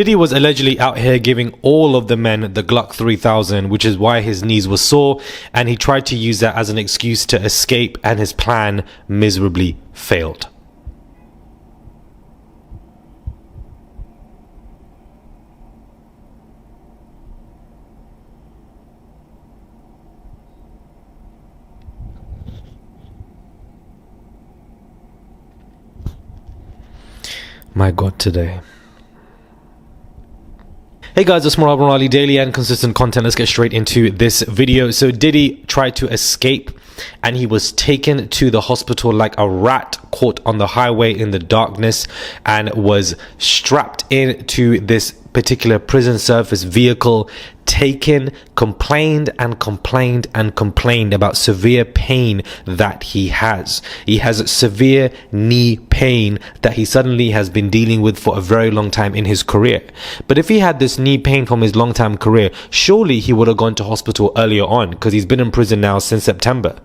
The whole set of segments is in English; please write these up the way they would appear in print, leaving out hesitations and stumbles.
Diddy was allegedly out here giving all of the men the Glock 3000, which is why his knees were sore, and he tried to use that as an excuse to escape, and his plan miserably failed. My God, today. Hey guys, it's more Ali, daily and consistent content. Let's get straight into this video. So Diddy tried to escape and he was taken to the hospital like a rat caught on the highway in the darkness, and was strapped into this particular prison service vehicle, taken, complained about severe pain that he has. He has severe knee pain that he suddenly has been dealing with for a very long time in his career. But if he had this knee pain from his long time career, surely he would have gone to hospital earlier on, because he's been in prison now since September,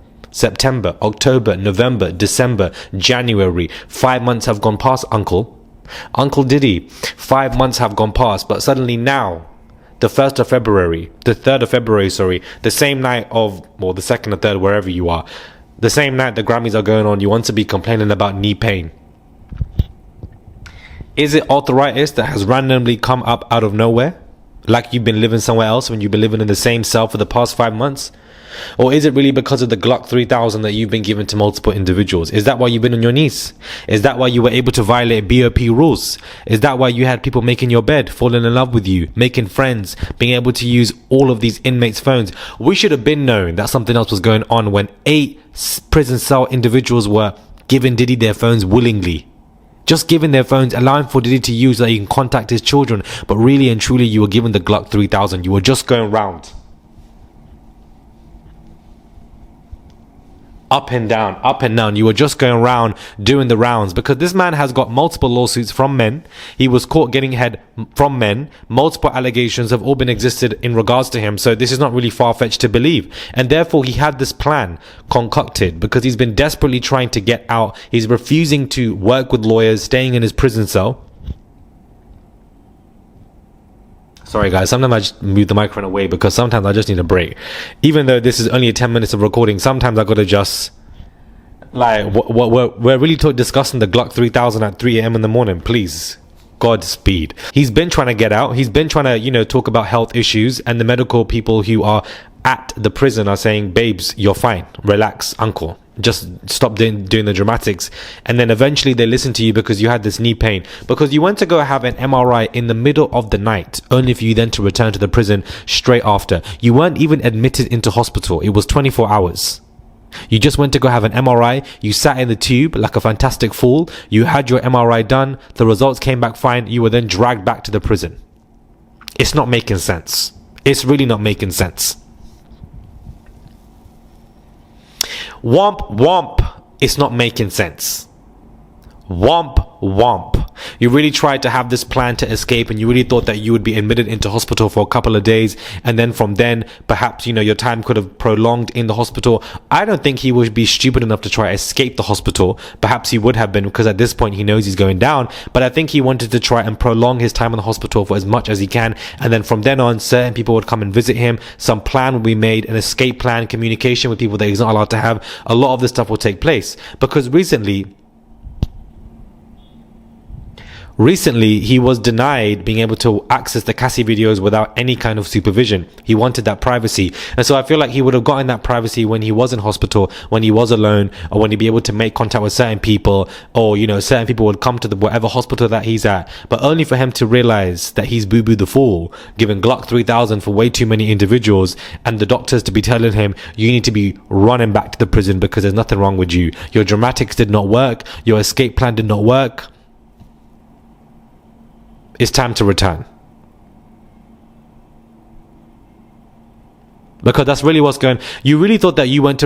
October, November, December, January. 5 months have gone past, Uncle Diddy. 5 months have gone past, but suddenly now, the 3rd of February, the same night of, well, the 2nd or 3rd, wherever you are, the same night the Grammys are going on, you want to be complaining about knee pain. Is it arthritis that has randomly come up out of nowhere? Like you've been living somewhere else when you've been living in the same cell for the past 5 months? Or is it really because of the Glock 3000 that you've been given to multiple individuals? Is that why you've been on your knees? Is that why you were able to violate BOP rules? Is that why you had people making your bed, falling in love with you, making friends, being able to use all of these inmates' phones? We should have been known that something else was going on when 8 prison cell individuals were giving Diddy their phones willingly. Just giving their phones, allowing for Diddy to use so that he can contact his children. But really and truly, you were given the Glock 3000. You were just going round. Up and down. You were just going around doing the rounds, because this man has got multiple lawsuits from men. He was caught getting head from men. Multiple allegations have all been existed in regards to him. So this is not really far-fetched to believe. And therefore, he had this plan concocted because he's been desperately trying to get out. He's refusing to work with lawyers, staying in his prison cell. Sorry guys, sometimes I just move the microphone away because sometimes I just need a break. Even though this is only 10 minutes of recording, sometimes I gotta just, like, we're really discussing the Glock 3000 at 3 a.m. in the morning. Please, Godspeed. He's been trying to get out. He's been trying to, talk about health issues, and the medical people who are at the prison are saying, babes, you're fine. Relax, uncle. Just stop doing the dramatics. And then eventually they listen to you because you had this knee pain, because you went to go have an MRI in the middle of the night, only for you then to return to the prison straight after. You weren't even admitted into hospital. It was 24 hours. You just went to go have an MRI. You sat in the tube like a fantastic fool. You had your MRI done. The results came back fine. You were then dragged back to the prison. It's not making sense. It's really not making sense. Womp, it's not making sense. Womp. You really tried to have this plan to escape, and you really thought that you would be admitted into hospital for a couple of days, and then from then, perhaps, your time could have prolonged in the hospital. I don't think he would be stupid enough to try to escape the hospital. Perhaps he would have been, because at this point he knows he's going down, but I think he wanted to try and prolong his time in the hospital for as much as he can, and then from then on, certain people would come and visit him. Some plan would be made, an escape plan, communication with people that he's not allowed to have. A lot of this stuff will take place, because Recently, he was denied being able to access the Cassie videos without any kind of supervision. He wanted that privacy. And so I feel like he would have gotten that privacy when he was in hospital, when he was alone, or when he'd be able to make contact with certain people, or, certain people would come to the whatever hospital that he's at, but only for him to realize that he's Boo-Boo the Fool, giving Glock 3000 for way too many individuals, and the doctors to be telling him, you need to be running back to the prison because there's nothing wrong with you. Your dramatics did not work. Your escape plan did not work. It's time to return. Because that's really what's going. You really thought that you went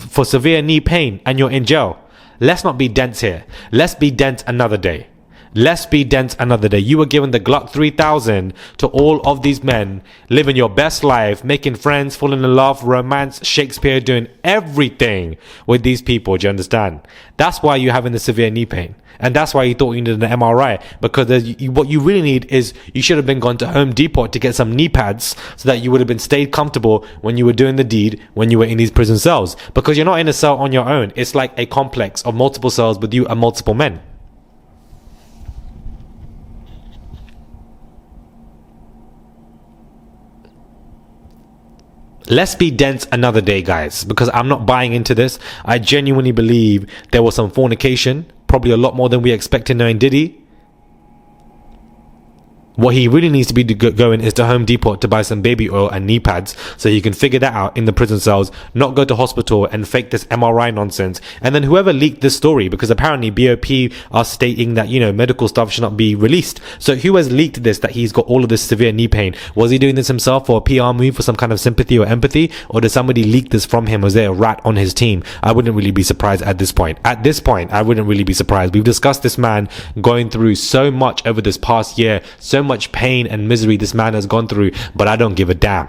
for severe knee pain and you're in jail. Let's not be dense here. Let's be dense another day. Let's be dense another day. You were given the Glock 3000 to all of these men, living your best life, making friends, falling in love, romance, Shakespeare, doing everything with these people. Do you understand? That's why you're having the severe knee pain. And that's why you thought you needed an MRI, because what you really need is, you should have been gone to Home Depot to get some knee pads so that you would have been stayed comfortable when you were doing the deed, when you were in these prison cells. Because you're not in a cell on your own. It's like a complex of multiple cells with you and multiple men. Let's be dense another day, guys, because I'm not buying into this. I genuinely believe there was some fornication, probably a lot more than we expected knowing Diddy. What he really needs to be going is to Home Depot to buy some baby oil and knee pads so he can figure that out in the prison cells, not go to hospital and fake this MRI nonsense. And then whoever leaked this story, because apparently BOP are stating that, medical stuff should not be released. So who has leaked this, that he's got all of this severe knee pain? Was he doing this himself for a PR move, for some kind of sympathy or empathy? Or did somebody leak this from him? Was there a rat on his team? I wouldn't really be surprised at this point. At this point, I wouldn't really be surprised. We've discussed this man going through so much over this past year, so much pain and misery this man has gone through, but I don't give a damn.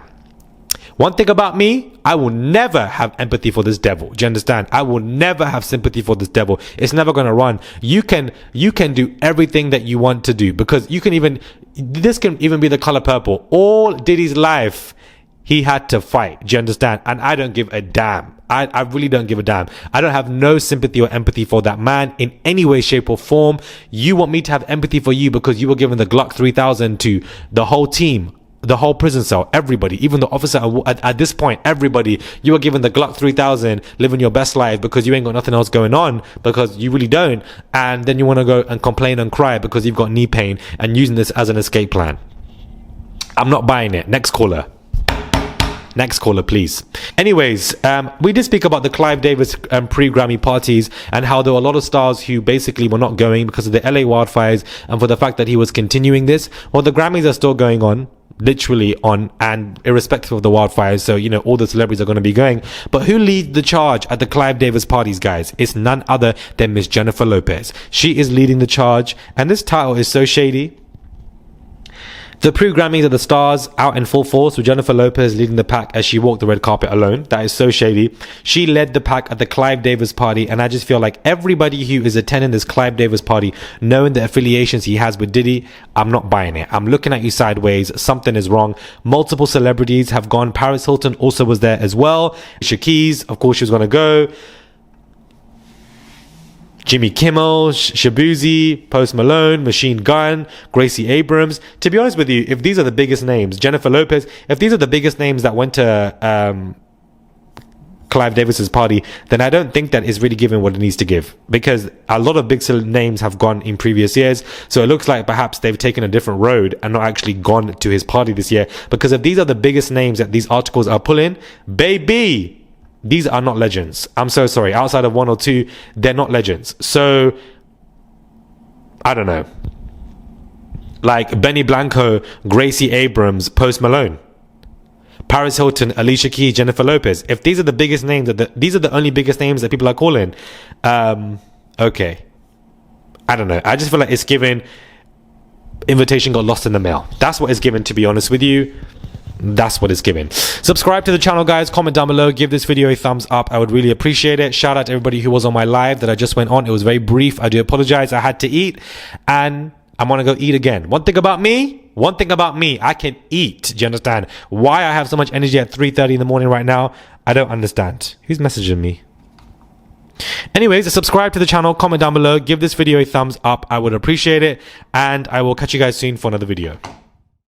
One thing about me, I will never have empathy for this devil. Do you understand? I will never have sympathy for this devil. It's never going to run. You can do everything that you want to do, because this can even be the color purple. All Diddy's life, he had to fight. Do you understand? And I don't give a damn. I really don't give a damn. I don't have no sympathy or empathy for that man in any way, shape or form. You want me to have empathy for you because you were given the Glock 3000 to the whole team, the whole prison cell, everybody, even the officer at this point, everybody. You were given the Glock 3000, living your best life because you ain't got nothing else going on, because you really don't. And then you want to go and complain and cry because you've got knee pain and using this as an escape plan. I'm not buying it. Next caller. Next caller, please. Anyways, we did speak about the Clive Davis pre-Grammy parties and how there were a lot of stars who basically were not going because of the LA wildfires and for the fact that he was continuing this. Well, the Grammys are still going on, literally on, and irrespective of the wildfires. So, all the celebrities are going to be going. But who leads the charge at the Clive Davis parties, guys? It's none other than Miss Jennifer Lopez. She is leading the charge, and this title is so shady. The pre-Grammys are the stars out in full force, with Jennifer Lopez leading the pack as she walked the red carpet alone. That is so shady. She led the pack at the Clive Davis party, and I just feel like everybody who is attending this Clive Davis party, knowing the affiliations he has with Diddy, I'm not buying it. I'm looking at you sideways. Something is wrong. Multiple celebrities have gone. Paris Hilton also was there as well. Shaquille, of course, she was going to go. Jimmy Kimmel, Shabuzi, Post Malone, Machine Gun, Gracie Abrams. To be honest with you, if these are the biggest names, Jennifer Lopez, if these are the biggest names that went to Clive Davis's party, then I don't think that it's really giving what it needs to give, because a lot of big names have gone in previous years. So it looks like perhaps they've taken a different road and not actually gone to his party this year, because if these are the biggest names that these articles are pulling, baby, these are not legends. I'm so sorry. Outside of one or two, they're not legends. So, I don't know. Like Benny Blanco, Gracie Abrams, Post Malone, Paris Hilton, Alicia Keys, Jennifer Lopez. If these are the biggest names, these are the only biggest names that people are calling, okay. I don't know. I just feel like it's given, invitation got lost in the mail. That's what it's given, to be honest with you. That's what it's given. Subscribe to the channel, guys. Comment down below. Give this video a thumbs up. I would really appreciate it. Shout out to everybody who was on my live that I just went on. It was very brief. I do apologize. I had to eat and I'm going to go eat again. One thing about me, I can eat. Do you understand? Why I have so much energy at 3:30 in the morning right now, I don't understand. Who's messaging me? Anyways, subscribe to the channel. Comment down below. Give this video a thumbs up. I would appreciate it. And I will catch you guys soon for another video.